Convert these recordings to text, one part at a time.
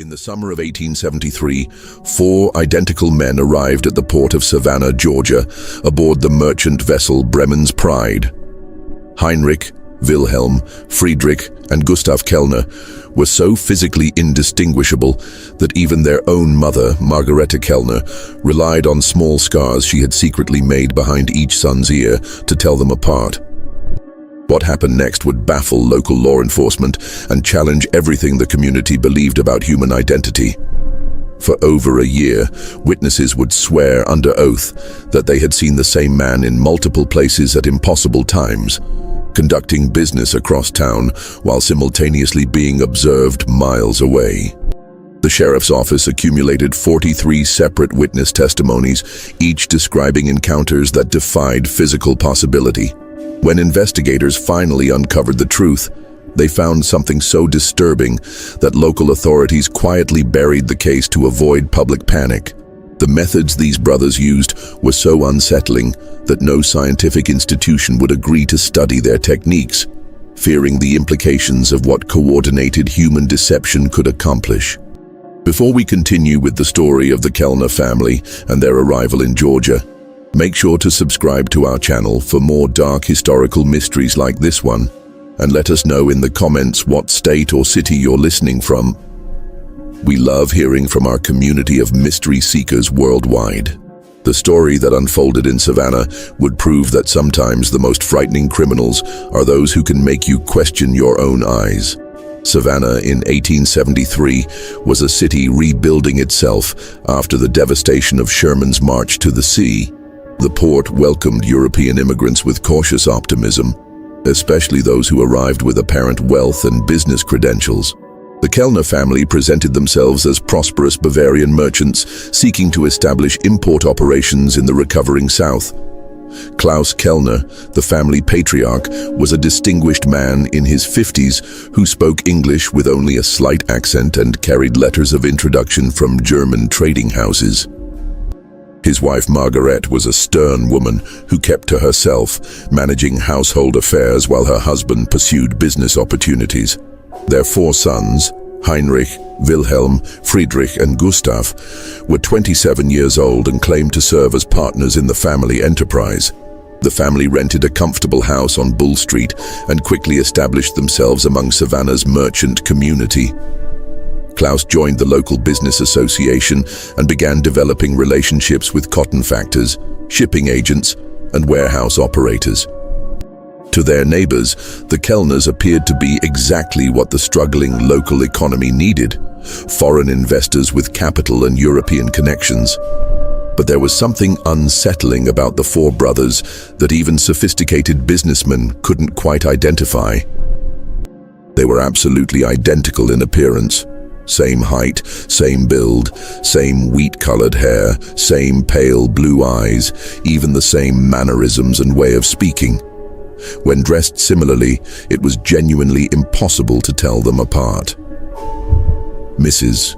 In the summer of 1873, 4 identical men arrived at the port of Savannah, Georgia, aboard the merchant vessel Bremen's Pride. Heinrich, Wilhelm, Friedrich, and Gustav Kellner were so physically indistinguishable that even their own mother, Margareta Kellner, relied on small scars she had secretly made behind each son's ear to tell them apart. What happened next would baffle local law enforcement and challenge everything the community believed about human identity. For over a year, witnesses would swear under oath that they had seen the same man in multiple places at impossible times, conducting business across town while simultaneously being observed miles away. The sheriff's office accumulated 43 separate witness testimonies, each describing encounters that defied physical possibility. When investigators finally uncovered the truth, they found something so disturbing that local authorities quietly buried the case to avoid public panic. The methods these brothers used were so unsettling that no scientific institution would agree to study their techniques, fearing the implications of what coordinated human deception could accomplish. Before we continue with the story of the Kellner family and their arrival in Georgia, make sure to subscribe to our channel for more dark historical mysteries like this one, and let us know in the comments what state or city you're listening from. We love hearing from our community of mystery seekers worldwide. The story that unfolded in Savannah would prove that sometimes the most frightening criminals are those who can make you question your own eyes. Savannah in 1873 was a city rebuilding itself after the devastation of Sherman's march to the sea. The port welcomed European immigrants with cautious optimism, especially those who arrived with apparent wealth and business credentials. The Kellner family presented themselves as prosperous Bavarian merchants seeking to establish import operations in the recovering South. Klaus Kellner, the family patriarch, was a distinguished man in his 50s who spoke English with only a slight accent and carried letters of introduction from German trading houses. His wife Margaret was a stern woman who kept to herself, managing household affairs while her husband pursued business opportunities. Their 4 sons, Heinrich, Wilhelm, Friedrich, and Gustav, were 27 years old and claimed to serve as partners in the family enterprise. The family rented a comfortable house on Bull Street and quickly established themselves among Savannah's merchant community. Klaus joined the local business association and began developing relationships with cotton factors, shipping agents, and warehouse operators. To their neighbors, the Kellners appeared to be exactly what the struggling local economy needed: foreign investors with capital and European connections. But there was something unsettling about the 4 brothers that even sophisticated businessmen couldn't quite identify. They were absolutely identical in appearance. Same height, same build, same wheat-colored hair, same pale blue eyes, even the same mannerisms and way of speaking. When dressed similarly, it was genuinely impossible to tell them apart. Mrs.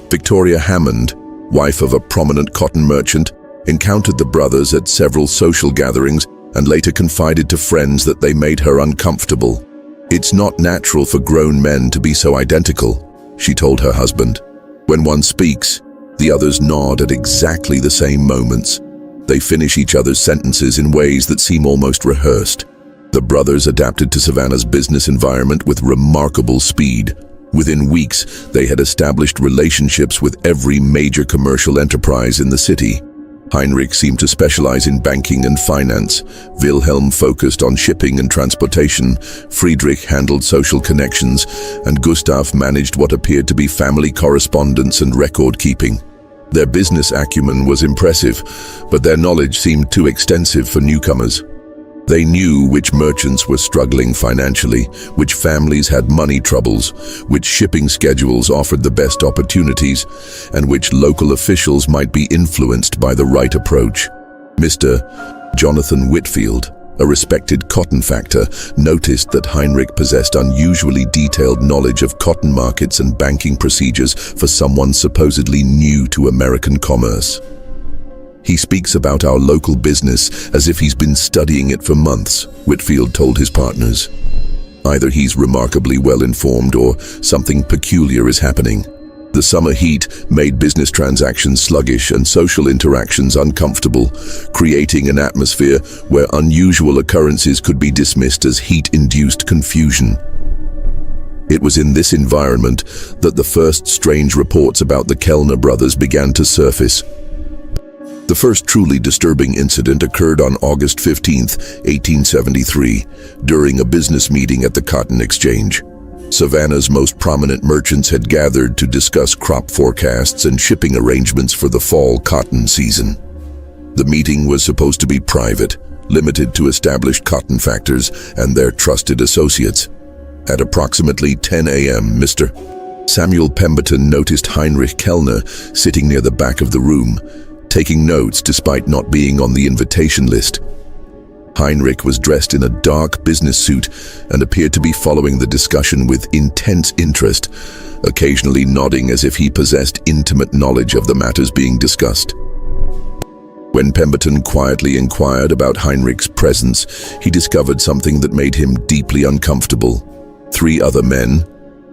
Victoria Hammond, wife of a prominent cotton merchant, encountered the brothers at several social gatherings and later confided to friends that they made her uncomfortable. "It's not natural for grown men to be so identical," she told her husband. "When one speaks, the others nod at exactly the same moments. They finish each other's sentences in ways that seem almost rehearsed." The brothers adapted to Savannah's business environment with remarkable speed. Within weeks, they had established relationships with every major commercial enterprise in the city. Heinrich seemed to specialize in banking and finance. Wilhelm focused on shipping and transportation. Friedrich handled social connections, and Gustav managed what appeared to be family correspondence and record-keeping. Their business acumen was impressive, but their knowledge seemed too extensive for newcomers. They knew which merchants were struggling financially, which families had money troubles, which shipping schedules offered the best opportunities, and which local officials might be influenced by the right approach. Mr. Jonathan Whitfield, a respected cotton factor, noticed that Heinrich possessed unusually detailed knowledge of cotton markets and banking procedures for someone supposedly new to American commerce. "He speaks about our local business as if he's been studying it for months," Whitfield told his partners. "Either he's remarkably well informed or something peculiar is happening." The summer heat made business transactions sluggish and social interactions uncomfortable, creating an atmosphere where unusual occurrences could be dismissed as heat-induced confusion. It was in this environment that the first strange reports about the Kellner brothers began to surface. The first truly disturbing incident occurred on August 15, 1873, during a business meeting at the Cotton Exchange. Savannah's most prominent merchants had gathered to discuss crop forecasts and shipping arrangements for the fall cotton season. The meeting was supposed to be private, limited to established cotton factors and their trusted associates. At approximately 10 a.m., Mr. Samuel Pemberton noticed Heinrich Kellner sitting near the back of the room, taking notes despite not being on the invitation list. Heinrich was dressed in a dark business suit and appeared to be following the discussion with intense interest, occasionally nodding as if he possessed intimate knowledge of the matters being discussed. When Pemberton quietly inquired about Heinrich's presence, he discovered something that made him deeply uncomfortable. 3 other men,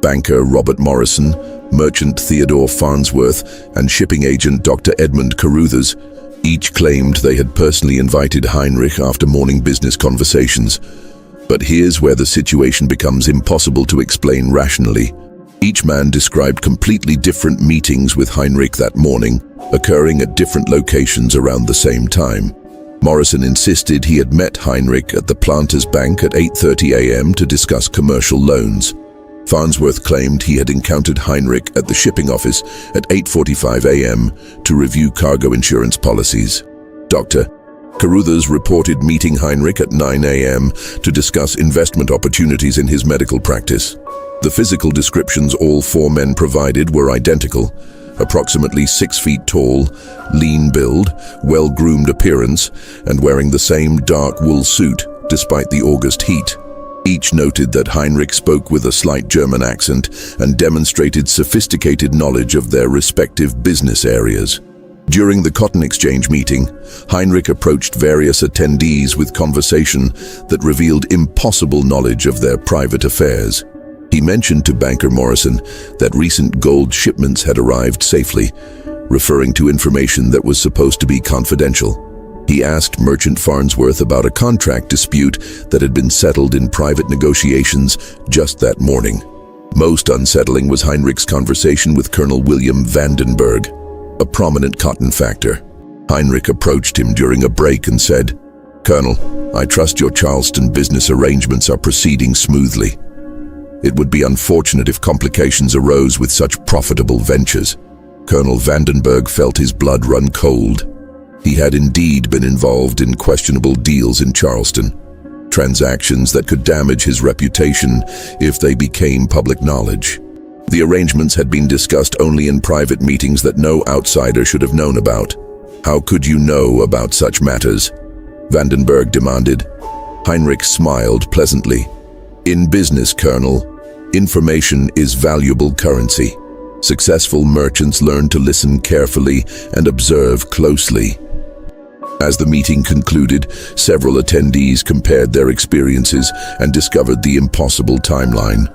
banker Robert Morrison, merchant Theodore Farnsworth, and shipping agent Dr. Edmund Caruthers, each claimed they had personally invited Heinrich after morning business conversations. But here's where the situation becomes impossible to explain rationally. Each man described completely different meetings with Heinrich that morning, occurring at different locations around the same time. Morrison insisted he had met Heinrich at the Planters Bank at 8:30 a.m. to discuss commercial loans. Farnsworth claimed he had encountered Heinrich at the shipping office at 8:45 a.m. to review cargo insurance policies. Dr. Caruthers reported meeting Heinrich at 9 a.m. to discuss investment opportunities in his medical practice. The physical descriptions all 4 men provided were identical: approximately 6 feet tall, lean build, well-groomed appearance, and wearing the same dark wool suit despite the August heat. Each noted that Heinrich spoke with a slight German accent and demonstrated sophisticated knowledge of their respective business areas. During the Cotton Exchange meeting, Heinrich approached various attendees with conversation that revealed impossible knowledge of their private affairs. He mentioned to banker Morrison that recent gold shipments had arrived safely, referring to information that was supposed to be confidential. He asked merchant Farnsworth about a contract dispute that had been settled in private negotiations just that morning. Most unsettling was Heinrich's conversation with Colonel William Vandenberg, a prominent cotton factor. Heinrich approached him during a break and said, "Colonel, I trust your Charleston business arrangements are proceeding smoothly. It would be unfortunate if complications arose with such profitable ventures." Colonel Vandenberg felt his blood run cold. He had indeed been involved in questionable deals in Charleston, transactions that could damage his reputation if they became public knowledge. The arrangements had been discussed only in private meetings that no outsider should have known about. "How could you know about such matters?" Vandenberg demanded. Heinrich smiled pleasantly. "In business, Colonel, information is valuable currency. Successful merchants learn to listen carefully and observe closely." As the meeting concluded, several attendees compared their experiences and discovered the impossible timeline.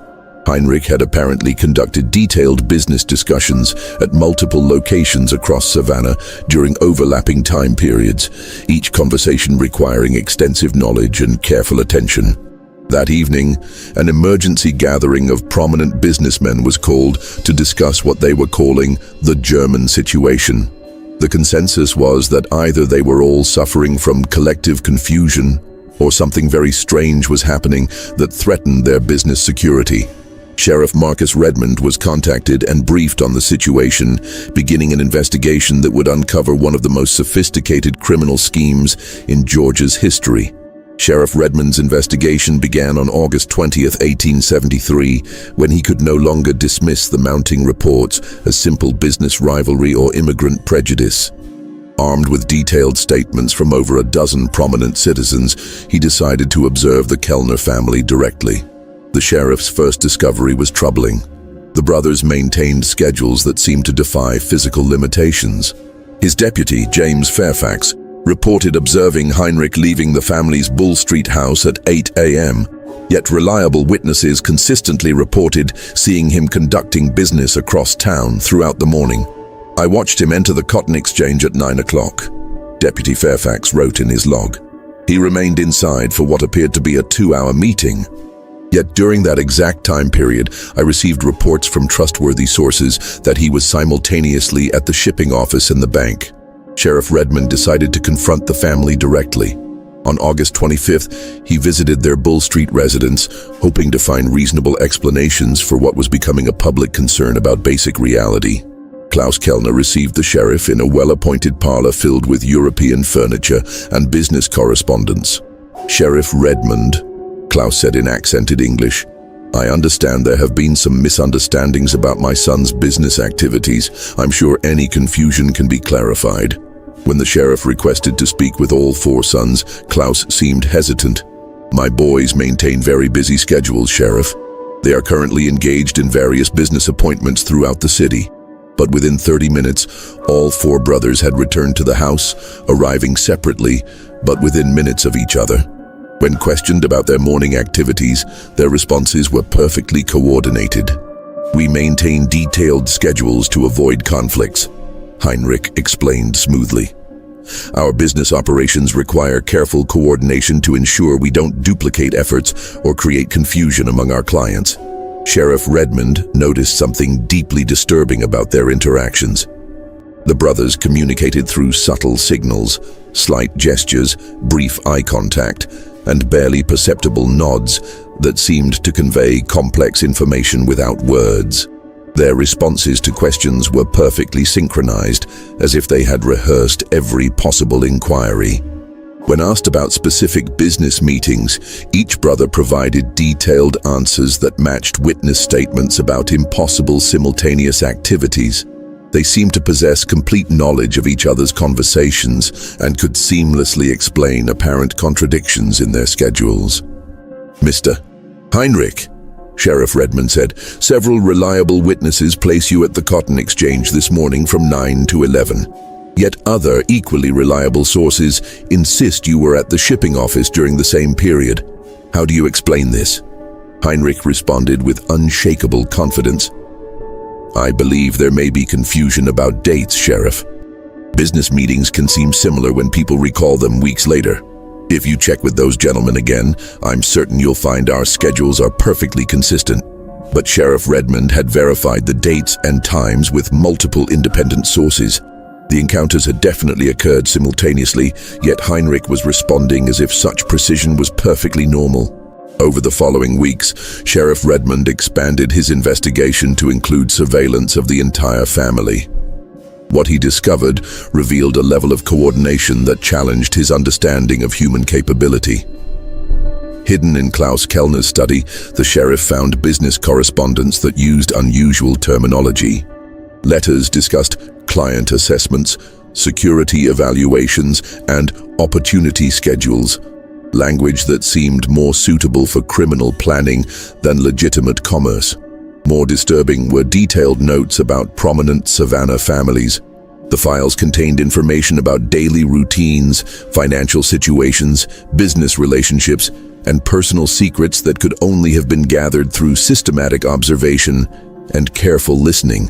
Heinrich had apparently conducted detailed business discussions at multiple locations across Savannah during overlapping time periods, each conversation requiring extensive knowledge and careful attention. That evening, an emergency gathering of prominent businessmen was called to discuss what they were calling the German situation. The consensus was that either they were all suffering from collective confusion or something very strange was happening that threatened their business security. Sheriff Marcus Redmond was contacted and briefed on the situation, beginning an investigation that would uncover one of the most sophisticated criminal schemes in Georgia's history. Sheriff Redmond's investigation began on August 20th, 1873, when he could no longer dismiss the mounting reports as simple business rivalry or immigrant prejudice. Armed with detailed statements from over a dozen prominent citizens, he decided to observe the Kellner family directly. The sheriff's first discovery was troubling. The brothers maintained schedules that seemed to defy physical limitations. His deputy, James Fairfax, reported observing Heinrich leaving the family's Bull Street house at 8 a.m., Yet reliable witnesses consistently reported seeing him conducting business across town throughout the morning. "I watched him enter the cotton exchange at 9 o'clock, Deputy Fairfax wrote in his log. "He remained inside for what appeared to be a 2-hour meeting. Yet during that exact time period, I received reports from trustworthy sources that he was simultaneously at the shipping office and the bank." Sheriff Redmond decided to confront the family directly. On August 25th, he visited their Bull Street residence, hoping to find reasonable explanations for what was becoming a public concern about basic reality. Klaus Kellner received the sheriff in a well-appointed parlor filled with European furniture and business correspondence. "Sheriff Redmond," Klaus said in accented English, "I understand there have been some misunderstandings about my son's business activities. I'm sure any confusion can be clarified." When the sheriff requested to speak with all 4 sons, Klaus seemed hesitant. "My boys maintain very busy schedules, Sheriff. They are currently engaged in various business appointments throughout the city." But within 30 minutes, all 4 brothers had returned to the house, arriving separately, but within minutes of each other. When questioned about their morning activities, their responses were perfectly coordinated. "We maintain detailed schedules to avoid conflicts," Heinrich explained smoothly. "Our business operations require careful coordination to ensure we don't duplicate efforts or create confusion among our clients." Sheriff Redmond noticed something deeply disturbing about their interactions. The brothers communicated through subtle signals, slight gestures, brief eye contact, and barely perceptible nods that seemed to convey complex information without words. Their responses to questions were perfectly synchronized, as if they had rehearsed every possible inquiry. When asked about specific business meetings, each brother provided detailed answers that matched witness statements about impossible simultaneous activities. They seemed to possess complete knowledge of each other's conversations and could seamlessly explain apparent contradictions in their schedules. "Mr. Heinrich," Sheriff Redmond said, "several reliable witnesses place you at the cotton exchange this morning from 9 to 11. Yet other equally reliable sources insist you were at the shipping office during the same period. How do you explain this?" Heinrich responded with unshakable confidence. "I believe there may be confusion about dates, Sheriff. Business meetings can seem similar when people recall them weeks later. If you check with those gentlemen again, I'm certain you'll find our schedules are perfectly consistent." But Sheriff Redmond had verified the dates and times with multiple independent sources. The encounters had definitely occurred simultaneously, yet Heinrich was responding as if such precision was perfectly normal. Over the following weeks, Sheriff Redmond expanded his investigation to include surveillance of the entire family. What he discovered revealed a level of coordination that challenged his understanding of human capability. Hidden in Klaus Kellner's study, the sheriff found business correspondence that used unusual terminology. Letters discussed client assessments, security evaluations, and opportunity schedules, language that seemed more suitable for criminal planning than legitimate commerce. More disturbing were detailed notes about prominent Savannah families. The files contained information about daily routines, financial situations, business relationships, and personal secrets that could only have been gathered through systematic observation and careful listening.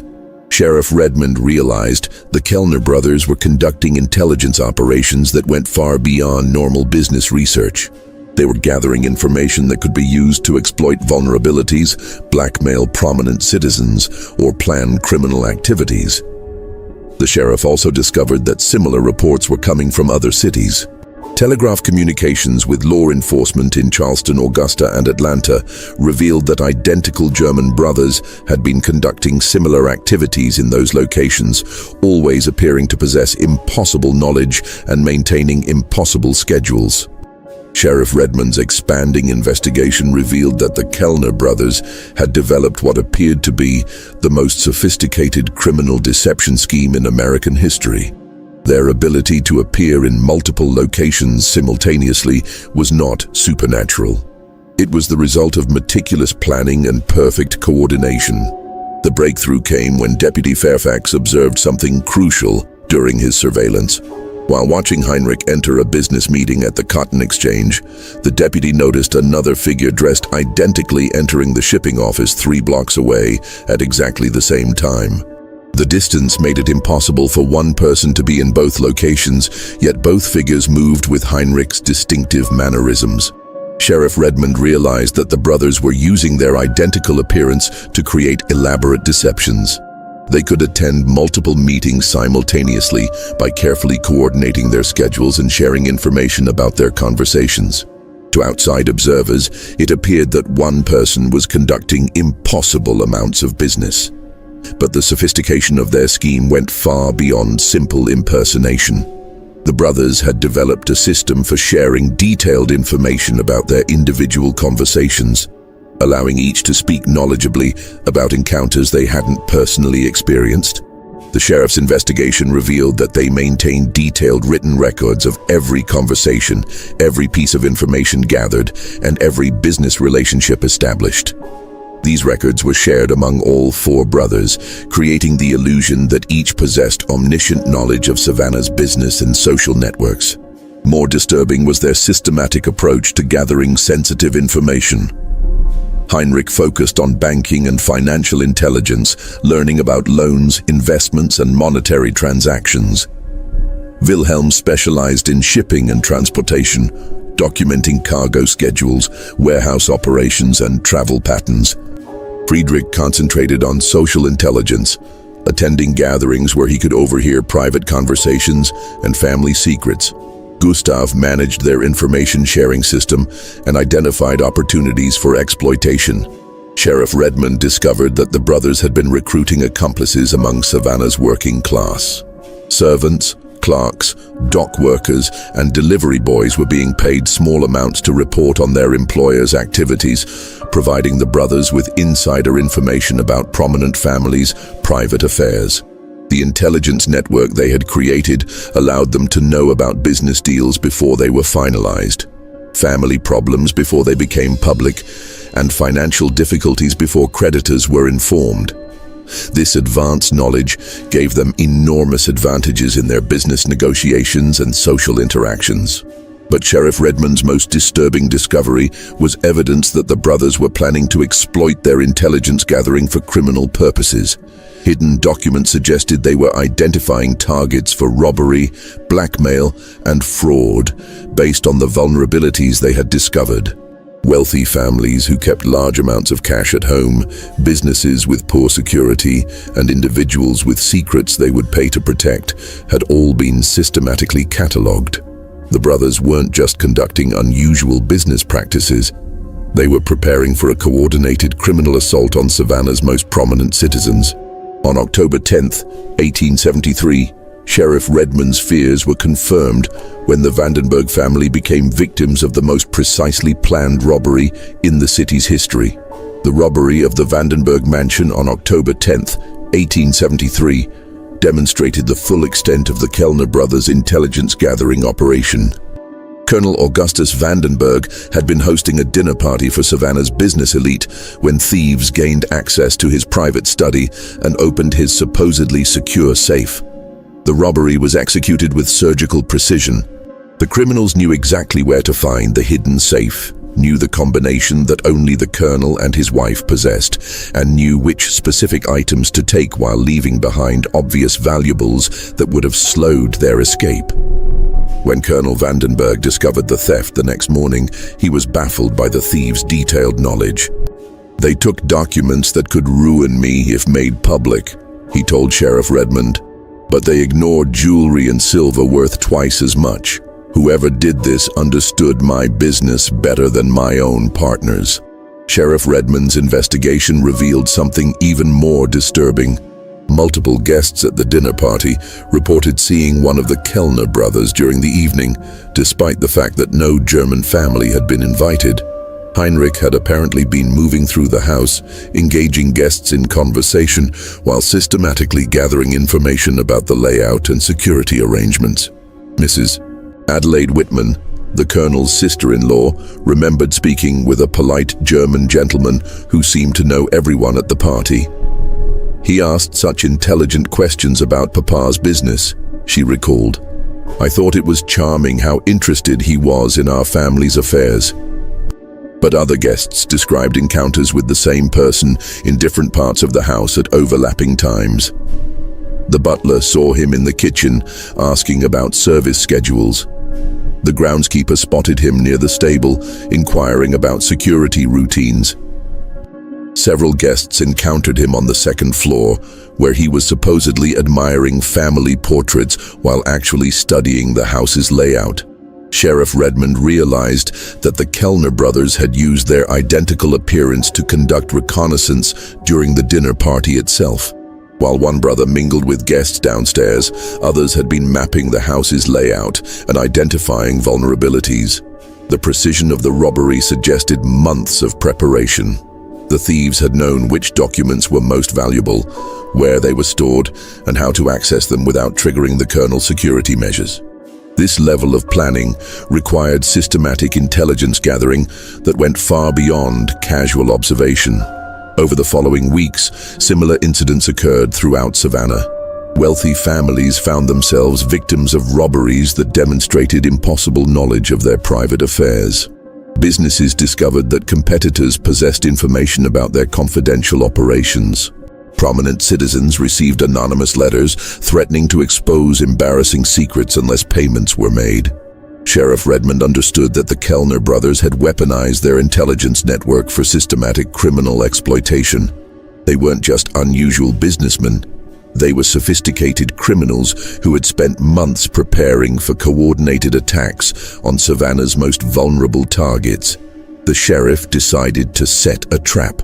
Sheriff Redmond realized the Kellner brothers were conducting intelligence operations that went far beyond normal business research. They were gathering information that could be used to exploit vulnerabilities, blackmail prominent citizens, or plan criminal activities. The sheriff also discovered that similar reports were coming from other cities. Telegraph communications with law enforcement in Charleston, Augusta, and Atlanta revealed that identical German brothers had been conducting similar activities in those locations, always appearing to possess impossible knowledge and maintaining impossible schedules. Sheriff Redmond's expanding investigation revealed that the Kellner brothers had developed what appeared to be the most sophisticated criminal deception scheme in American history. Their ability to appear in multiple locations simultaneously was not supernatural. It was the result of meticulous planning and perfect coordination. The breakthrough came when Deputy Fairfax observed something crucial during his surveillance. While watching Heinrich enter a business meeting at the cotton exchange, the deputy noticed another figure dressed identically entering the shipping office 3 blocks away at exactly the same time. The distance made it impossible for one person to be in both locations, yet both figures moved with Heinrich's distinctive mannerisms. Sheriff Redmond realized that the brothers were using their identical appearance to create elaborate deceptions. They could attend multiple meetings simultaneously by carefully coordinating their schedules and sharing information about their conversations. To outside observers, it appeared that one person was conducting impossible amounts of business. But the sophistication of their scheme went far beyond simple impersonation. The brothers had developed a system for sharing detailed information about their individual conversations, allowing each to speak knowledgeably about encounters they hadn't personally experienced. The sheriff's investigation revealed that they maintained detailed written records of every conversation, every piece of information gathered, and every business relationship established. These records were shared among all 4 brothers, creating the illusion that each possessed omniscient knowledge of Savannah's business and social networks. More disturbing was their systematic approach to gathering sensitive information. Heinrich focused on banking and financial intelligence, learning about loans, investments, and monetary transactions. Wilhelm specialized in shipping and transportation, documenting cargo schedules, warehouse operations, and travel patterns. Friedrich concentrated on social intelligence, attending gatherings where he could overhear private conversations and family secrets. Gustav managed their information sharing system and identified opportunities for exploitation. Sheriff Redmond discovered that the brothers had been recruiting accomplices among Savannah's working class. Servants, clerks, dock workers, and delivery boys were being paid small amounts to report on their employers' activities, providing the brothers with insider information about prominent families' private affairs. The intelligence network they had created allowed them to know about business deals before they were finalized, family problems before they became public, and financial difficulties before creditors were informed. This advanced knowledge gave them enormous advantages in their business negotiations and social interactions. But Sheriff Redmond's most disturbing discovery was evidence that the brothers were planning to exploit their intelligence gathering for criminal purposes. Hidden documents suggested they were identifying targets for robbery, blackmail, and fraud based on the vulnerabilities they had discovered. Wealthy families who kept large amounts of cash at home, businesses with poor security, and individuals with secrets they would pay to protect had all been systematically catalogued. The brothers weren't just conducting unusual business practices, they were preparing for a coordinated criminal assault on Savannah's most prominent citizens. On October 10, 1873, Sheriff Redmond's fears were confirmed when the Vandenberg family became victims of the most precisely planned robbery in the city's history. The robbery of the Vandenberg mansion on October 10, 1873, demonstrated the full extent of the Kellner brothers' intelligence-gathering operation. Colonel Augustus Vandenberg had been hosting a dinner party for Savannah's business elite when thieves gained access to his private study and opened his supposedly secure safe. The robbery was executed with surgical precision. The criminals knew exactly where to find the hidden safe, knew the combination that only the colonel and his wife possessed, and knew which specific items to take while leaving behind obvious valuables that would have slowed their escape. When Colonel Vandenberg discovered the theft the next morning, he was baffled by the thieves' detailed knowledge. "They took documents that could ruin me if made public," he told Sheriff Redmond. "But they ignored jewelry and silver worth twice as much. Whoever did this understood my business better than my own partners." Sheriff Redmond's investigation revealed something even more disturbing. Multiple guests at the dinner party reported seeing one of the Kellner brothers during the evening, despite the fact that no German family had been invited. Heinrich had apparently been moving through the house, engaging guests in conversation while systematically gathering information about the layout and security arrangements. Mrs. Adelaide Whitman, the colonel's sister-in-law, remembered speaking with a polite German gentleman who seemed to know everyone at the party. "He asked such intelligent questions about Papa's business," she recalled. I thought it was charming how interested he was in our family's affairs. But other guests described encounters with the same person in different parts of the house at overlapping times. The butler saw him in the kitchen, asking about service schedules. The groundskeeper spotted him near the stable, inquiring about security routines. Several guests encountered him on the second floor, where he was supposedly admiring family portraits while actually studying the house's layout. Sheriff Redmond realized that the Kellner brothers had used their identical appearance to conduct reconnaissance during the dinner party itself. While one brother mingled with guests downstairs, others had been mapping the house's layout and identifying vulnerabilities. The precision of the robbery suggested months of preparation. The thieves had known which documents were most valuable, where they were stored, and how to access them without triggering the Colonel's security measures. This level of planning required systematic intelligence gathering that went far beyond casual observation. Over the following weeks, similar incidents occurred throughout Savannah. Wealthy families found themselves victims of robberies that demonstrated impossible knowledge of their private affairs. Businesses discovered that competitors possessed information about their confidential operations. Prominent citizens received anonymous letters threatening to expose embarrassing secrets unless payments were made. Sheriff Redmond understood that the Kellner brothers had weaponized their intelligence network for systematic criminal exploitation. They weren't just unusual businessmen. They were sophisticated criminals who had spent months preparing for coordinated attacks on Savannah's most vulnerable targets. The sheriff decided to set a trap.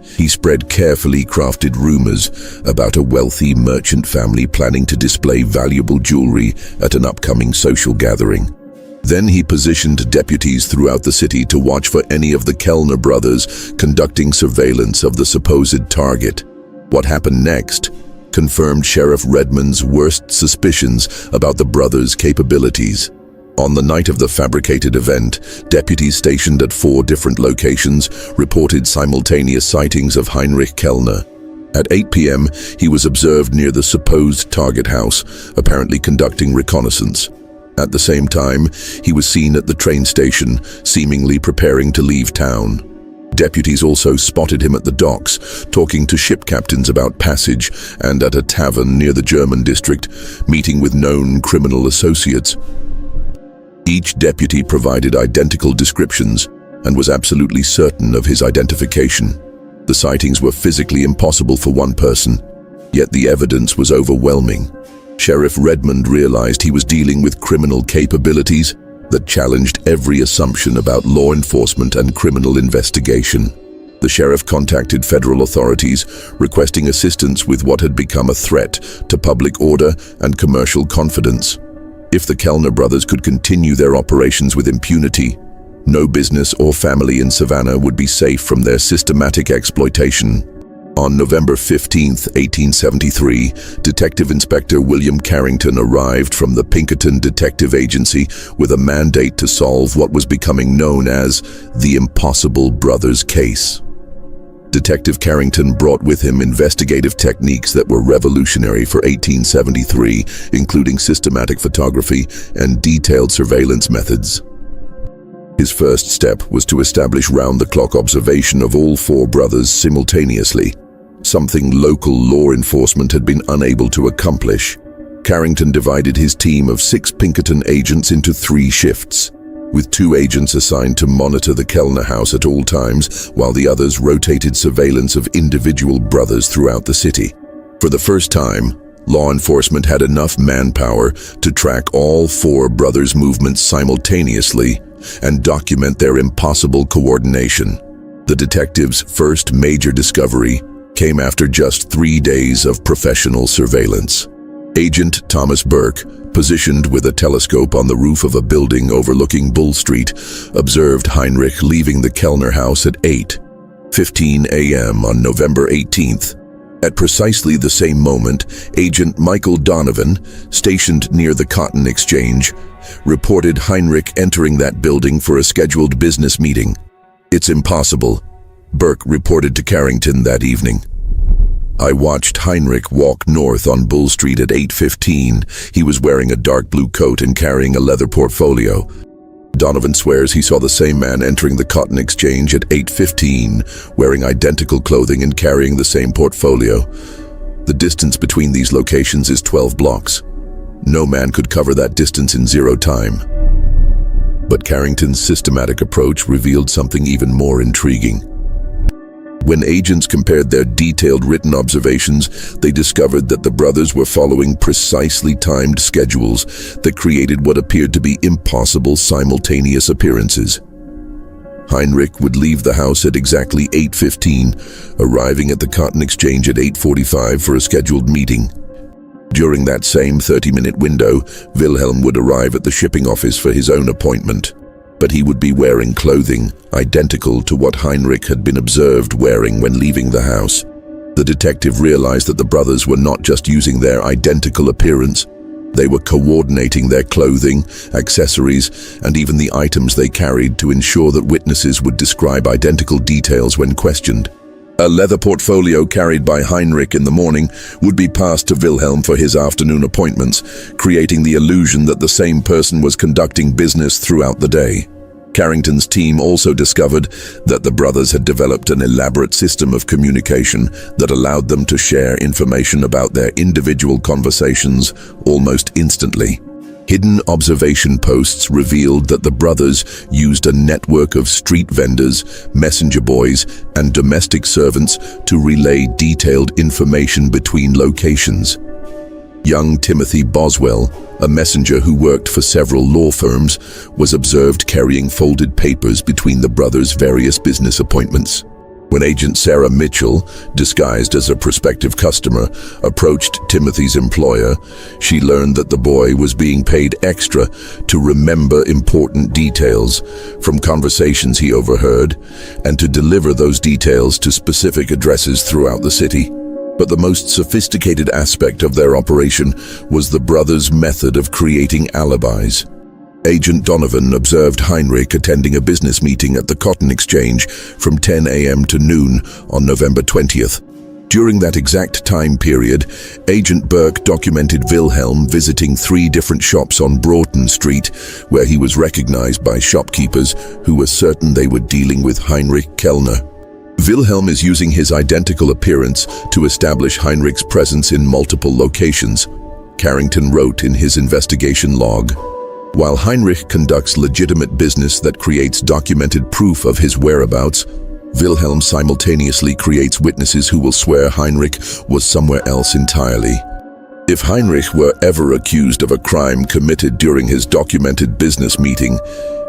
He spread carefully crafted rumors about a wealthy merchant family planning to display valuable jewelry at an upcoming social gathering. Then he positioned deputies throughout the city to watch for any of the Kellner brothers conducting surveillance of the supposed target. What happened next confirmed Sheriff Redmond's worst suspicions about the brothers' capabilities. On the night of the fabricated event, deputies stationed at 4 different locations reported simultaneous sightings of Heinrich Kellner. At 8 p.m., he was observed near the supposed target house, apparently conducting reconnaissance. At the same time, he was seen at the train station, seemingly preparing to leave town. Deputies also spotted him at the docks, talking to ship captains about passage, and at a tavern near the German district, meeting with known criminal associates. Each deputy provided identical descriptions and was absolutely certain of his identification. The sightings were physically impossible for one person, yet the evidence was overwhelming. Sheriff Redmond realized he was dealing with criminal capabilities that challenged every assumption about law enforcement and criminal investigation. The sheriff contacted federal authorities, requesting assistance with what had become a threat to public order and commercial confidence. If the Kellner brothers could continue their operations with impunity, no business or family in Savannah would be safe from their systematic exploitation. On November 15, 1873, Detective Inspector William Carrington arrived from the Pinkerton Detective Agency with a mandate to solve what was becoming known as the Impossible Brothers case. Detective Carrington brought with him investigative techniques that were revolutionary for 1873, including systematic photography and detailed surveillance methods. His first step was to establish round-the-clock observation of all 4 brothers simultaneously, something local law enforcement had been unable to accomplish. Carrington divided his team of 6 Pinkerton agents into 3 shifts, with 2 agents assigned to monitor the Kellner house at all times, while the others rotated surveillance of individual brothers throughout the city. For the first time, law enforcement had enough manpower to track all 4 brothers' movements simultaneously and document their impossible coordination. The detectives' first major discovery came after just 3 days of professional surveillance. Agent Thomas Burke, positioned with a telescope on the roof of a building overlooking Bull Street, observed Heinrich leaving the Kellner house at 8:15 a.m. on November 18th. At precisely the same moment, Agent Michael Donovan, stationed near the Cotton Exchange, reported Heinrich entering that building for a scheduled business meeting. "It's impossible," Burke reported to Carrington that evening. I watched Heinrich walk north on Bull Street at 8:15. He was wearing a dark blue coat and carrying a leather portfolio. Donovan swears he saw the same man entering the Cotton Exchange at 8:15, wearing identical clothing and carrying the same portfolio. The distance between these locations is 12 blocks. No man could cover that distance in 0 time. But Carrington's systematic approach revealed something even more intriguing. When agents compared their detailed written observations, they discovered that the brothers were following precisely timed schedules that created what appeared to be impossible simultaneous appearances. Heinrich would leave the house at exactly 8:15, arriving at the Cotton Exchange at 8:45 for a scheduled meeting. During that same 30-minute window, Wilhelm would arrive at the shipping office for his own appointment. But he would be wearing clothing identical to what Heinrich had been observed wearing when leaving the house. The detective realized that the brothers were not just using their identical appearance, they were coordinating their clothing, accessories, and even the items they carried to ensure that witnesses would describe identical details when questioned. A leather portfolio carried by Heinrich in the morning would be passed to Wilhelm for his afternoon appointments, creating the illusion that the same person was conducting business throughout the day. Carrington's team also discovered that the brothers had developed an elaborate system of communication that allowed them to share information about their individual conversations almost instantly. Hidden observation posts revealed that the brothers used a network of street vendors, messenger boys, and domestic servants to relay detailed information between locations. Young Timothy Boswell, a messenger who worked for several law firms, was observed carrying folded papers between the brothers' various business appointments. When Agent Sarah Mitchell, disguised as a prospective customer, approached Timothy's employer, she learned that the boy was being paid extra to remember important details from conversations he overheard and to deliver those details to specific addresses throughout the city. But the most sophisticated aspect of their operation was the brothers' method of creating alibis. Agent Donovan observed Heinrich attending a business meeting at the Cotton Exchange from 10 a.m. to noon on November 20th. During that exact time period, Agent Burke documented Wilhelm visiting 3 different shops on Broughton Street, where he was recognized by shopkeepers who were certain they were dealing with Heinrich Kellner. Wilhelm is using his identical appearance to establish Heinrich's presence in multiple locations, Carrington wrote in his investigation log. While Heinrich conducts legitimate business that creates documented proof of his whereabouts, Wilhelm simultaneously creates witnesses who will swear Heinrich was somewhere else entirely. If Heinrich were ever accused of a crime committed during his documented business meeting,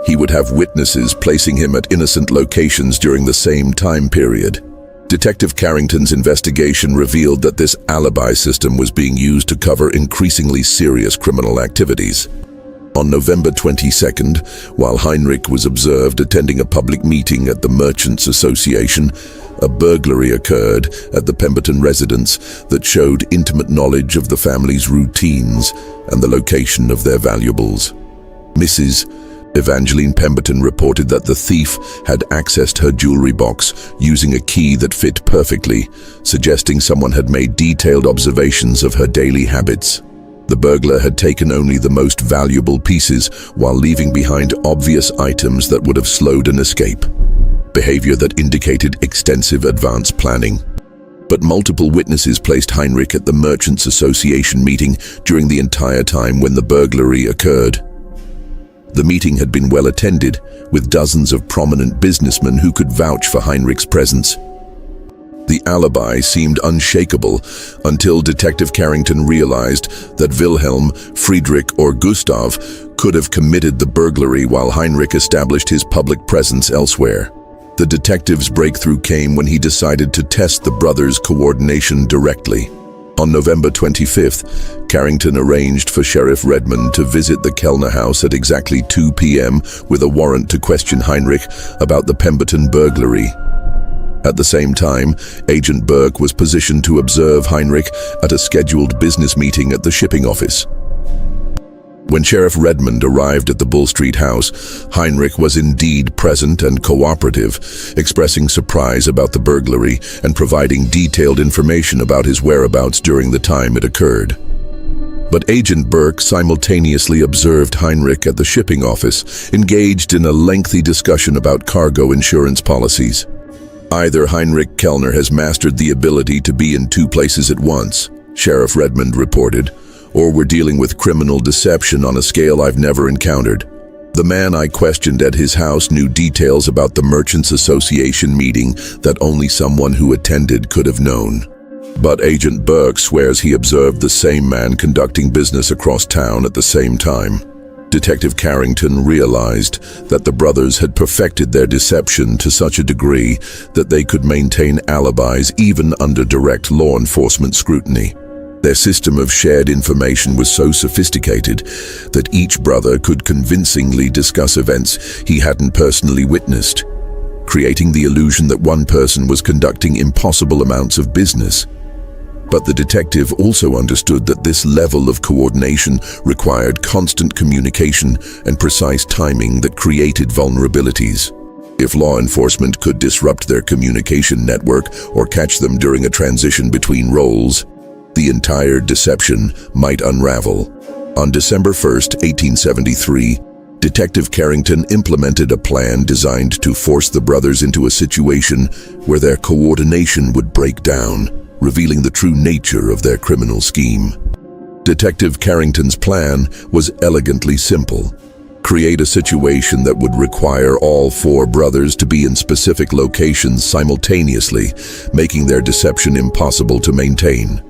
he would have witnesses placing him at innocent locations during the same time period. Detective Carrington's investigation revealed that this alibi system was being used to cover increasingly serious criminal activities. On November 22nd, while Heinrich was observed attending a public meeting at the Merchants Association, a burglary occurred at the Pemberton residence that showed intimate knowledge of the family's routines and the location of their valuables. Mrs. Evangeline Pemberton reported that the thief had accessed her jewelry box using a key that fit perfectly, suggesting someone had made detailed observations of her daily habits. The burglar had taken only the most valuable pieces while leaving behind obvious items that would have slowed an escape, behavior that indicated extensive advance planning. But multiple witnesses placed Heinrich at the Merchants Association meeting during the entire time when the burglary occurred. The meeting had been well attended, with dozens of prominent businessmen who could vouch for Heinrich's presence. The alibi seemed unshakable until Detective Carrington realized that Wilhelm, Friedrich, or Gustav could have committed the burglary while Heinrich established his public presence elsewhere. The detective's breakthrough came when he decided to test the brothers' coordination directly. On November 25th, Carrington arranged for Sheriff Redmond to visit the Kellner house at exactly 2 p.m. with a warrant to question Heinrich about the Pemberton burglary. At the same time, Agent Burke was positioned to observe Heinrich at a scheduled business meeting at the shipping office. When Sheriff Redmond arrived at the Bull Street house, Heinrich was indeed present and cooperative, expressing surprise about the burglary and providing detailed information about his whereabouts during the time it occurred. But Agent Burke simultaneously observed Heinrich at the shipping office, engaged in a lengthy discussion about cargo insurance policies. Either Heinrich Kellner has mastered the ability to be in two places at once, Sheriff Redmond reported, or we're dealing with criminal deception on a scale I've never encountered. The man I questioned at his house knew details about the Merchants Association meeting that only someone who attended could have known. But Agent Burke swears he observed the same man conducting business across town at the same time. Detective Carrington realized that the brothers had perfected their deception to such a degree that they could maintain alibis even under direct law enforcement scrutiny. Their system of shared information was so sophisticated that each brother could convincingly discuss events he hadn't personally witnessed, creating the illusion that one person was conducting impossible amounts of business. But the detective also understood that this level of coordination required constant communication and precise timing that created vulnerabilities. If law enforcement could disrupt their communication network or catch them during a transition between roles, the entire deception might unravel. On December 1st, 1873, Detective Carrington implemented a plan designed to force the brothers into a situation where their coordination would break down, revealing the true nature of their criminal scheme. Detective Carrington's plan was elegantly simple. Create a situation that would require all four brothers to be in specific locations simultaneously, making their deception impossible to maintain.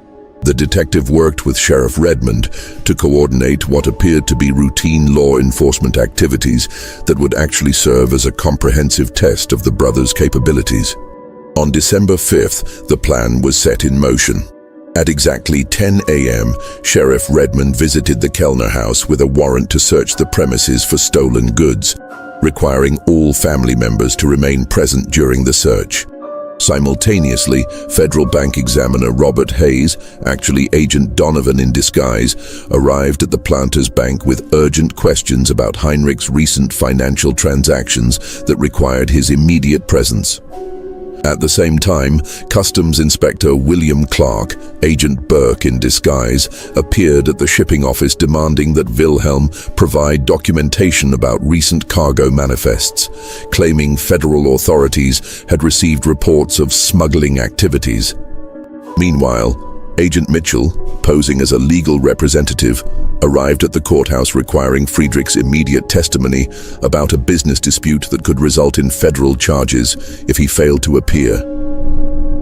The detective worked with Sheriff Redmond to coordinate what appeared to be routine law enforcement activities that would actually serve as a comprehensive test of the brothers' capabilities. On December 5th, the plan was set in motion. At exactly 10 a.m., Sheriff Redmond visited the Kellner house with a warrant to search the premises for stolen goods, requiring all family members to remain present during the search. Simultaneously, federal bank examiner Robert Hayes, actually Agent Donovan in disguise, arrived at the Planters Bank with urgent questions about Heinrich's recent financial transactions that required his immediate presence. At the same time, Customs Inspector William Clark, Agent Burke in disguise, appeared at the shipping office demanding that Wilhelm provide documentation about recent cargo manifests, claiming federal authorities had received reports of smuggling activities. Meanwhile, Agent Mitchell, posing as a legal representative, arrived at the courthouse requiring Friedrich's immediate testimony about a business dispute that could result in federal charges if he failed to appear.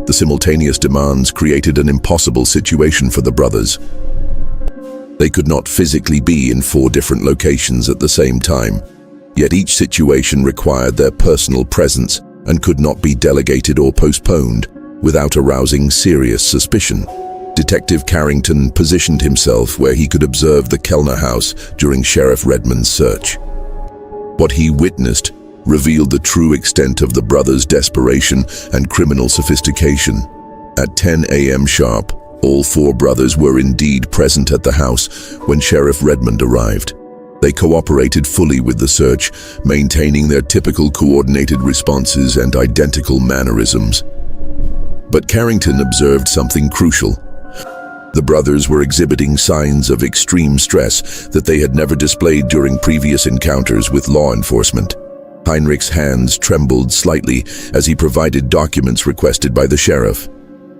The simultaneous demands created an impossible situation for the brothers. They could not physically be in four different locations at the same time, yet each situation required their personal presence and could not be delegated or postponed without arousing serious suspicion. Detective Carrington positioned himself where he could observe the Kellner house during Sheriff Redmond's search. What he witnessed revealed the true extent of the brothers' desperation and criminal sophistication. At 10 a.m. sharp, all four brothers were indeed present at the house when Sheriff Redmond arrived. They cooperated fully with the search, maintaining their typical coordinated responses and identical mannerisms. But Carrington observed something crucial. The brothers were exhibiting signs of extreme stress that they had never displayed during previous encounters with law enforcement. Heinrich's hands trembled slightly as he provided documents requested by the sheriff.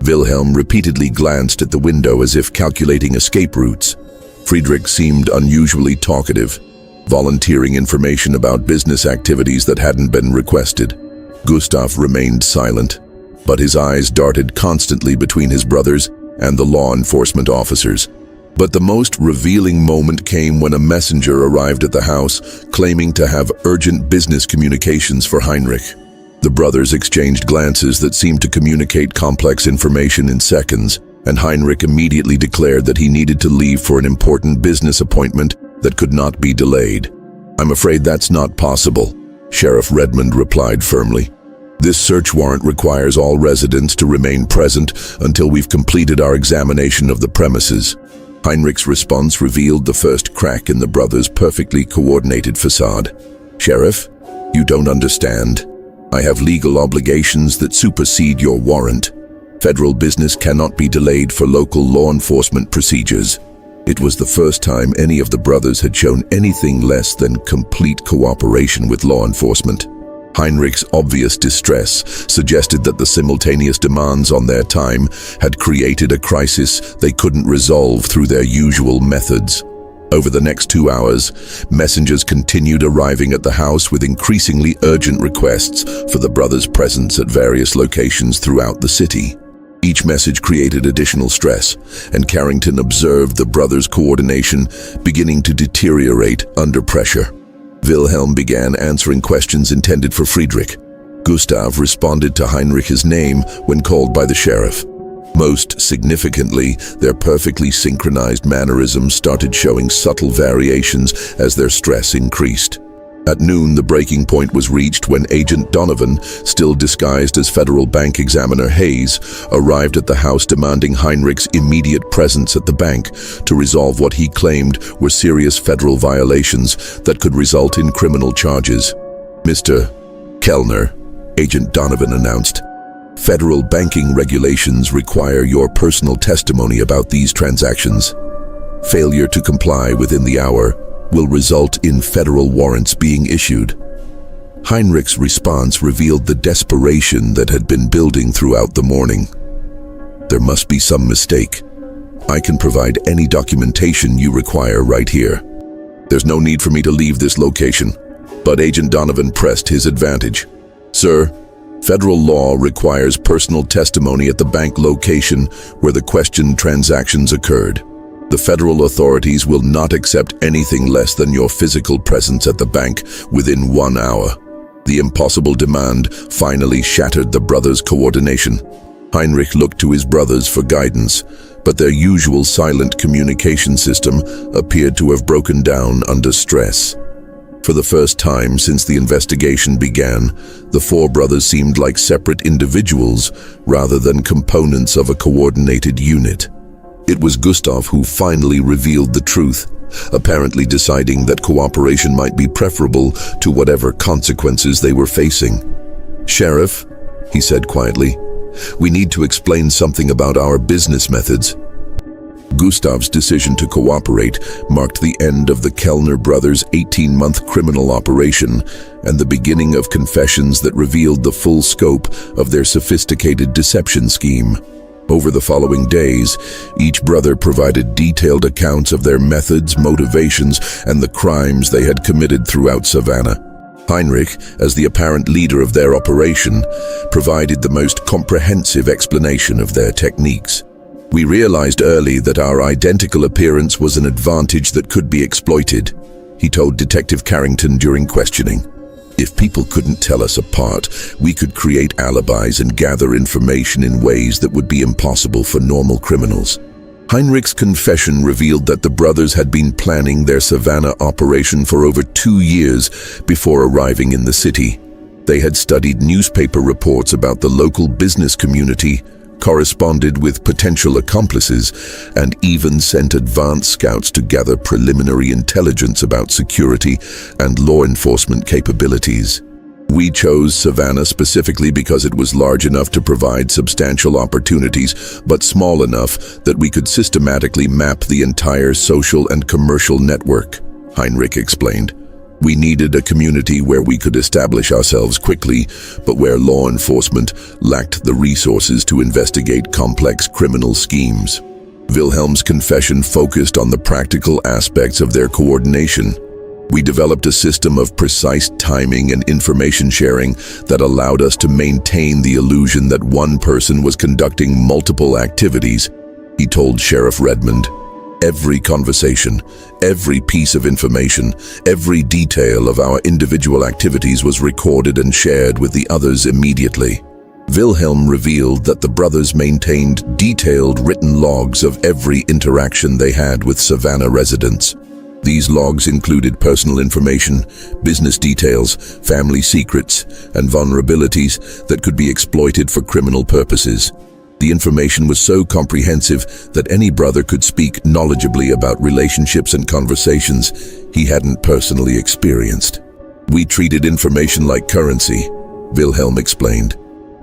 Wilhelm repeatedly glanced at the window as if calculating escape routes. Friedrich seemed unusually talkative, volunteering information about business activities that hadn't been requested. Gustav remained silent, but his eyes darted constantly between his brothers and the law enforcement officers. But the most revealing moment came when a messenger arrived at the house, claiming to have urgent business communications for Heinrich. The brothers exchanged glances that seemed to communicate complex information in seconds, and Heinrich immediately declared that he needed to leave for an important business appointment that could not be delayed. "I'm afraid that's not possible," Sheriff Redmond replied firmly. "This search warrant requires all residents to remain present until we've completed our examination of the premises." Heinrich's response revealed the first crack in the brothers' perfectly coordinated facade. "Sheriff, you don't understand. I have legal obligations that supersede your warrant. Federal business cannot be delayed for local law enforcement procedures." It was the first time any of the brothers had shown anything less than complete cooperation with law enforcement. Heinrich's obvious distress suggested that the simultaneous demands on their time had created a crisis they couldn't resolve through their usual methods. Over the next 2 hours, messengers continued arriving at the house with increasingly urgent requests for the brothers' presence at various locations throughout the city. Each message created additional stress, and Carrington observed the brothers' coordination beginning to deteriorate under pressure. Wilhelm began answering questions intended for Friedrich. Gustav responded to Heinrich's name when called by the sheriff. Most significantly, their perfectly synchronized mannerisms started showing subtle variations as their stress increased. At noon, the breaking point was reached when Agent Donovan, still disguised as federal bank examiner Hayes, arrived at the house demanding Heinrich's immediate presence at the bank to resolve what he claimed were serious federal violations that could result in criminal charges. "Mr. Kellner," Agent Donovan announced, "federal banking regulations require your personal testimony about these transactions. Failure to comply within the hour will result in federal warrants being issued." Heinrich's response revealed the desperation that had been building throughout the morning. "There must be some mistake. I can provide any documentation you require right here. There's no need for me to leave this location." But Agent Donovan pressed his advantage. "Sir, federal law requires personal testimony at the bank location where the questioned transactions occurred. The federal authorities will not accept anything less than your physical presence at the bank within 1 hour." The impossible demand finally shattered the brothers' coordination. Heinrich looked to his brothers for guidance, but their usual silent communication system appeared to have broken down under stress. For the first time since the investigation began, the 4 brothers seemed like separate individuals rather than components of a coordinated unit. It was Gustav who finally revealed the truth, apparently deciding that cooperation might be preferable to whatever consequences they were facing. "Sheriff," he said quietly, "we need to explain something about our business methods." Gustav's decision to cooperate marked the end of the Kellner brothers' 18-month criminal operation and the beginning of confessions that revealed the full scope of their sophisticated deception scheme. Over the following days, each brother provided detailed accounts of their methods, motivations, and the crimes they had committed throughout Savannah. Heinrich, as the apparent leader of their operation, provided the most comprehensive explanation of their techniques. "We realized early that our identical appearance was an advantage that could be exploited," he told Detective Carrington during questioning. "If people couldn't tell us apart, we could create alibis and gather information in ways that would be impossible for normal criminals." Heinrich's confession revealed that the brothers had been planning their Savannah operation for over 2 years before arriving in the city. They had studied newspaper reports about the local business community, corresponded with potential accomplices, and even sent advance scouts to gather preliminary intelligence about security and law enforcement capabilities. "We chose Savannah specifically because it was large enough to provide substantial opportunities, but small enough that we could systematically map the entire social and commercial network," Heinrich explained. "We needed a community where we could establish ourselves quickly, but where law enforcement lacked the resources to investigate complex criminal schemes." Wilhelm's confession focused on the practical aspects of their coordination. "We developed a system of precise timing and information sharing that allowed us to maintain the illusion that one person was conducting multiple activities," he told Sheriff Redmond. "Every conversation, every piece of information, every detail of our individual activities was recorded and shared with the others immediately." Wilhelm revealed that the brothers maintained detailed written logs of every interaction they had with Savannah residents. These logs included personal information, business details, family secrets, and vulnerabilities that could be exploited for criminal purposes. The information was so comprehensive that any brother could speak knowledgeably about relationships and conversations he hadn't personally experienced. "We treated information like currency," Wilhelm explained.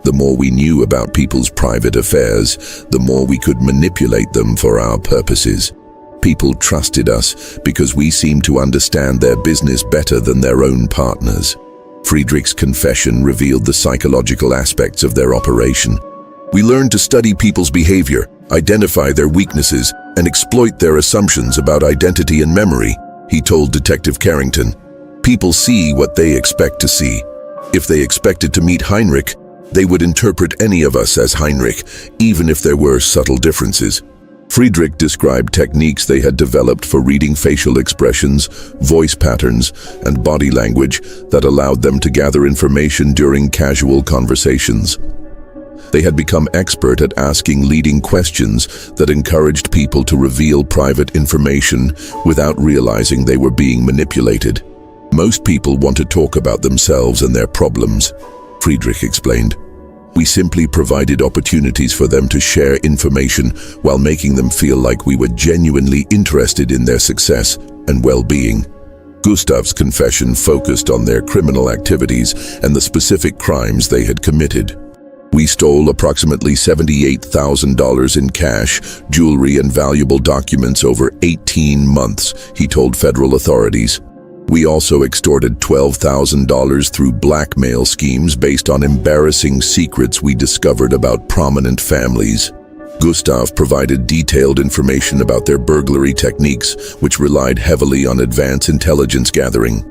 "The more we knew about people's private affairs, the more we could manipulate them for our purposes. People trusted us because we seemed to understand their business better than their own partners." Friedrich's confession revealed the psychological aspects of their operation. "We learned to study people's behavior, identify their weaknesses, and exploit their assumptions about identity and memory," he told Detective Carrington. "People see what they expect to see. If they expected to meet Heinrich, they would interpret any of us as Heinrich, even if there were subtle differences." Friedrich described techniques they had developed for reading facial expressions, voice patterns, and body language that allowed them to gather information during casual conversations. They had become expert at asking leading questions that encouraged people to reveal private information without realizing they were being manipulated. "Most people want to talk about themselves and their problems," Friedrich explained. "We simply provided opportunities for them to share information while making them feel like we were genuinely interested in their success and well-being." Gustav's confession focused on their criminal activities and the specific crimes they had committed. "We stole approximately $78,000 in cash, jewelry, and valuable documents over 18 months, he told federal authorities. We also extorted $12,000 through blackmail schemes based on embarrassing secrets we discovered about prominent families." Gustav provided detailed information about their burglary techniques, which relied heavily on advanced intelligence gathering.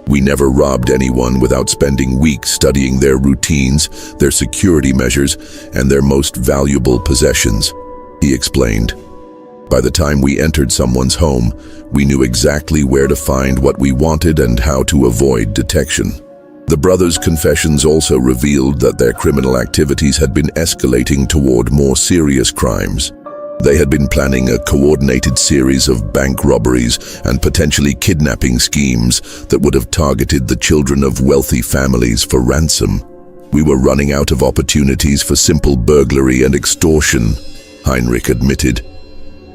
"We never robbed anyone without spending weeks studying their routines, their security measures, and their most valuable possessions," he explained. "By the time we entered someone's home, we knew exactly where to find what we wanted and how to avoid detection." The brothers' confessions also revealed that their criminal activities had been escalating toward more serious crimes. They had been planning a coordinated series of bank robberies and potentially kidnapping schemes that would have targeted the children of wealthy families for ransom. "We were running out of opportunities for simple burglary and extortion," Heinrich admitted.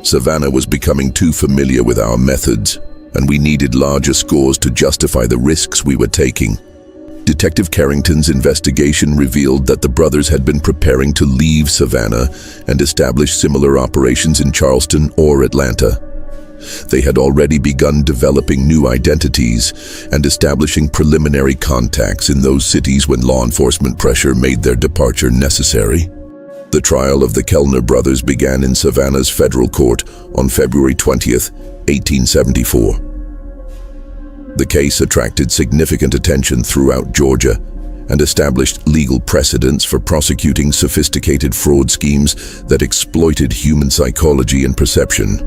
"Savannah was becoming too familiar with our methods, and we needed larger scores to justify the risks we were taking." Detective Carrington's investigation revealed that the brothers had been preparing to leave Savannah and establish similar operations in Charleston or Atlanta. They had already begun developing new identities and establishing preliminary contacts in those cities when law enforcement pressure made their departure necessary. The trial of the Kellner brothers began in Savannah's federal court on February 20th, 1874. The case attracted significant attention throughout Georgia and established legal precedents for prosecuting sophisticated fraud schemes that exploited human psychology and perception.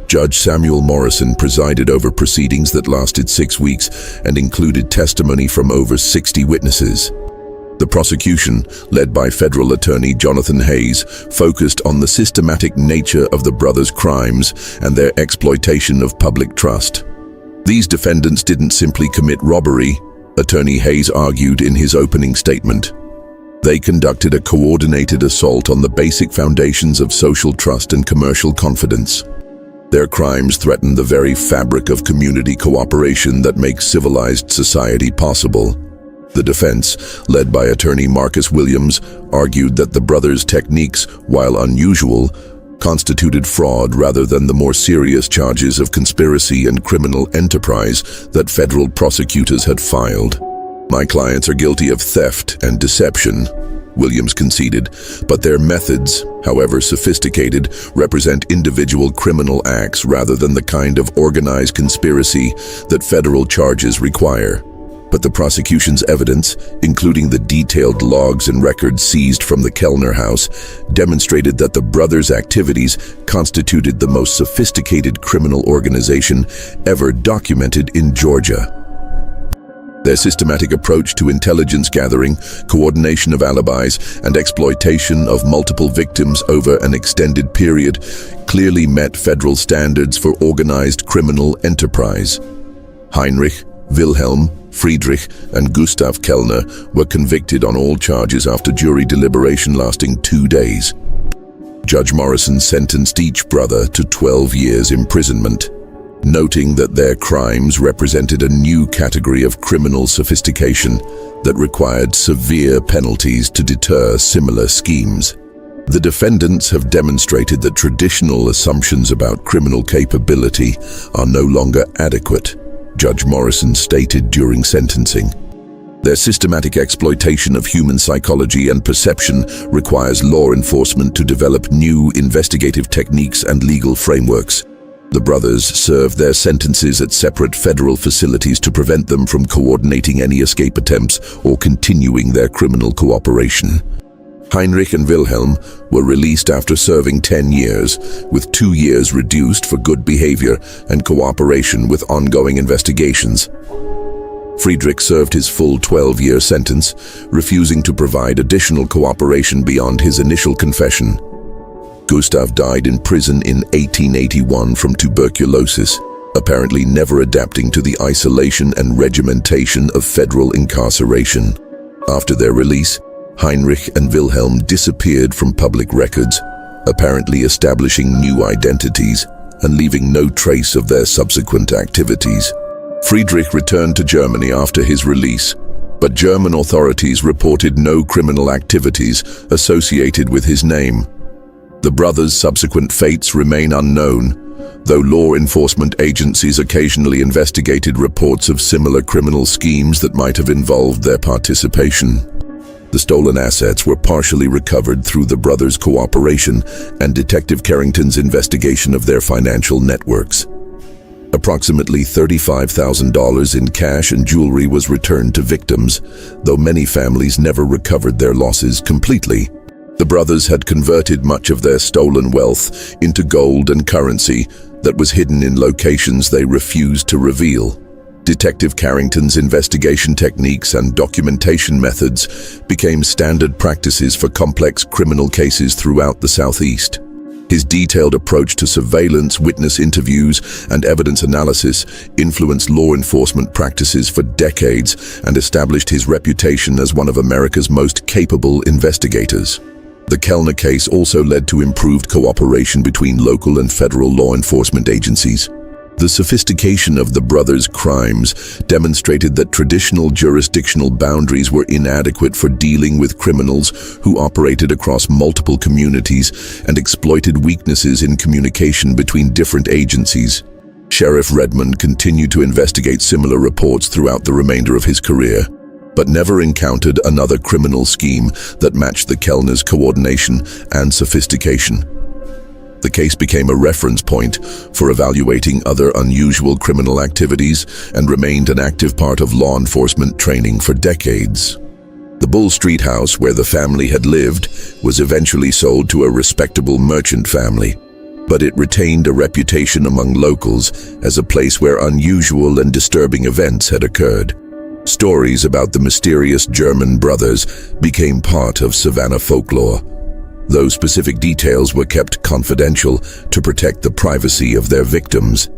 Judge Samuel Morrison presided over proceedings that lasted 6 weeks and included testimony from over 60 witnesses. The prosecution, led by federal attorney Jonathan Hayes, focused on the systematic nature of the brothers' crimes and their exploitation of public trust. These defendants didn't simply commit robbery, Attorney Hayes argued in his opening statement. They conducted a coordinated assault on the basic foundations of social trust and commercial confidence. Their crimes threatened the very fabric of community cooperation that makes civilized society possible. The defense, led by attorney Marcus Williams, argued that the brothers' techniques, while unusual, constituted fraud rather than the more serious charges of conspiracy and criminal enterprise that federal prosecutors had filed. "My clients are guilty of theft and deception," Williams conceded, "but their methods, however sophisticated, represent individual criminal acts rather than the kind of organized conspiracy that federal charges require." But the prosecution's evidence, including the detailed logs and records seized from the Kellner house, demonstrated that the brothers' activities constituted the most sophisticated criminal organization ever documented in Georgia. Their systematic approach to intelligence gathering, coordination of alibis, and exploitation of multiple victims over an extended period clearly met federal standards for organized criminal enterprise. Heinrich, Wilhelm, Friedrich and Gustav Kellner were convicted on all charges after jury deliberation lasting 2 days. Judge Morrison sentenced each brother to 12 years imprisonment, noting that their crimes represented a new category of criminal sophistication that required severe penalties to deter similar schemes. The defendants have demonstrated that traditional assumptions about criminal capability are no longer adequate, Judge Morrison stated during sentencing. Their systematic exploitation of human psychology and perception requires law enforcement to develop new investigative techniques and legal frameworks. The brothers served their sentences at separate federal facilities to prevent them from coordinating any escape attempts or continuing their criminal cooperation. Heinrich and Wilhelm were released after serving 10 years, with 2 years reduced for good behavior and cooperation with ongoing investigations. Friedrich served his full 12-year sentence, refusing to provide additional cooperation beyond his initial confession. Gustav died in prison in 1881 from tuberculosis, apparently never adapting to the isolation and regimentation of federal incarceration. After their release, Heinrich and Wilhelm disappeared from public records, apparently establishing new identities and leaving no trace of their subsequent activities. Friedrich returned to Germany after his release, but German authorities reported no criminal activities associated with his name. The brothers' subsequent fates remain unknown, though law enforcement agencies occasionally investigated reports of similar criminal schemes that might have involved their participation. The stolen assets were partially recovered through the brothers' cooperation and Detective Carrington's investigation of their financial networks. Approximately $35,000 in cash and jewelry was returned to victims, though many families never recovered their losses completely. The brothers had converted much of their stolen wealth into gold and currency that was hidden in locations they refused to reveal. Detective Carrington's investigation techniques and documentation methods became standard practices for complex criminal cases throughout the Southeast. His detailed approach to surveillance, witness interviews, and evidence analysis influenced law enforcement practices for decades and established his reputation as one of America's most capable investigators. The Kellner case also led to improved cooperation between local and federal law enforcement agencies. The sophistication of the brothers' crimes demonstrated that traditional jurisdictional boundaries were inadequate for dealing with criminals who operated across multiple communities and exploited weaknesses in communication between different agencies. Sheriff Redmond continued to investigate similar reports throughout the remainder of his career, but never encountered another criminal scheme that matched the Kellners' coordination and sophistication. The case became a reference point for evaluating other unusual criminal activities and remained an active part of law enforcement training for decades. The Bull Street house where the family had lived was eventually sold to a respectable merchant family, but it retained a reputation among locals as a place where unusual and disturbing events had occurred. Stories about the mysterious German brothers became part of Savannah folklore, though specific details were kept confidential to protect the privacy of their victims.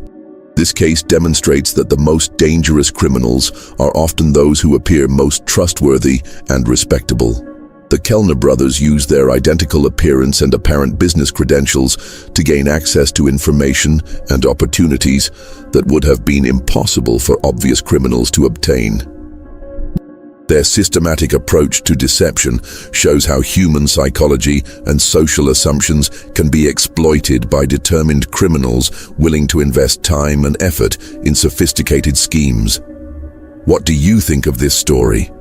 This case demonstrates that the most dangerous criminals are often those who appear most trustworthy and respectable. The Kellner brothers used their identical appearance and apparent business credentials to gain access to information and opportunities that would have been impossible for obvious criminals to obtain. Their systematic approach to deception shows how human psychology and social assumptions can be exploited by determined criminals willing to invest time and effort in sophisticated schemes. What do you think of this story?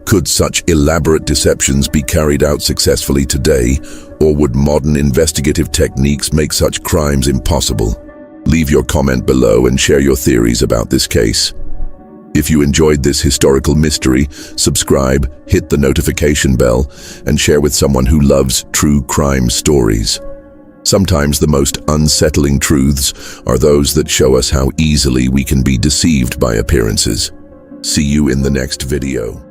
Could such elaborate deceptions be carried out successfully today, or would modern investigative techniques make such crimes impossible? Leave your comment below and share your theories about this case. If you enjoyed this historical mystery, subscribe, hit the notification bell, and share with someone who loves true crime stories. Sometimes the most unsettling truths are those that show us how easily we can be deceived by appearances. See you in the next video.